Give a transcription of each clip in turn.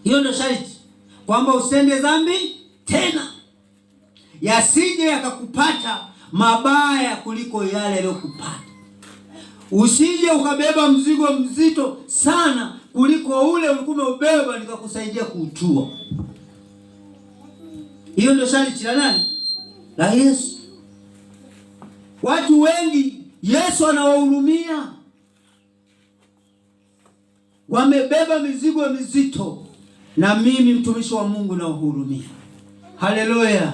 Hiyo ndio sharti, kwamba usende dhambi tena, yasije yakakupata mabaya kuliko yale yaliyokupata. Usije ukabeba mzigo mzito sana kuliko ule ulikuwa umeubeba nikakusaidia kuutua. Hiyo ndio sharti la nani? La Yesu. Watu wengi Yesu anawahurumia, wamebeba mizigo mizito, na mimi mtumishi wa Mungu nawahurumia. Haleluya!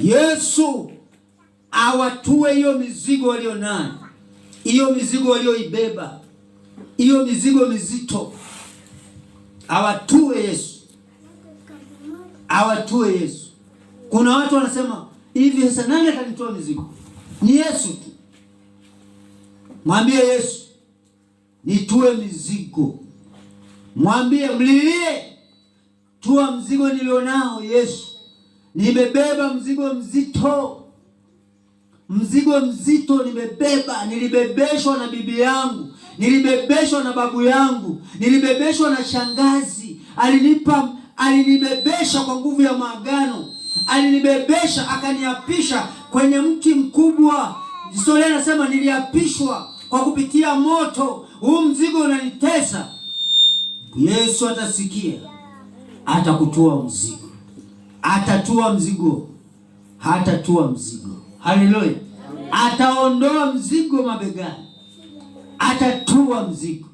Yesu awatue hiyo mizigo walio nayo, hiyo mizigo walioibeba, hiyo mizigo mizito, awatue Yesu, awatue Yesu. Kuna watu wanasema hivi, sasa nani atanitoa mizigo? Ni Yesu tu. Mwambie Yesu, nitue mizigo. Mwambie, mlilie, tua mzigo nilionao Yesu. Nimebeba mzigo mzito. Mzigo mzito nimebeba, nilibebeshwa na bibi yangu, nilibebeshwa na babu yangu, nilibebeshwa na shangazi. Alinibebesha kwa nguvu ya maagano. Alinibebesha akaniapisha kwenye mti mkubwa. Historia inasema niliapishwa kwa kupitia moto. Huu mzigo unanitesa. Yesu atasikia, atakutua mzigo. Atatua mzigo. Hatatua mzigo. Haleluya. Ataondoa mzigo mabegani. Atatua mzigo.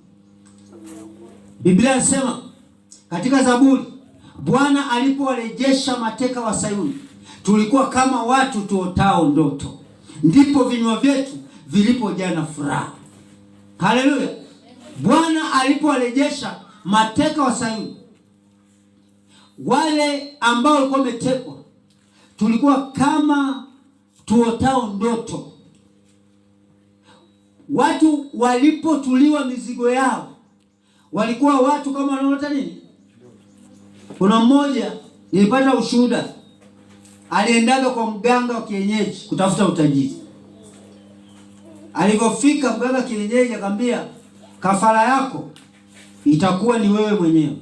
Biblia inasema katika Zaburi, Bwana alipowarejesha mateka wa Sayuni, tulikuwa kama watu tuotao ndoto, ndipo vinywa vyetu vilipojaa na furaha. Haleluya. Bwana alipowarejesha mateka wa Sayuni, wale ambao walikuwa wametekwa, tulikuwa kama tuotao ndoto. Watu walipotuliwa mizigo yao, walikuwa watu kama wanaota nini? Kuna mmoja nilipata ushuhuda, aliendaga kwa mganga wa kienyeji kutafuta utajiri. Alipofika mganga kienyeji akamwambia, kafara yako itakuwa ni wewe mwenyewe.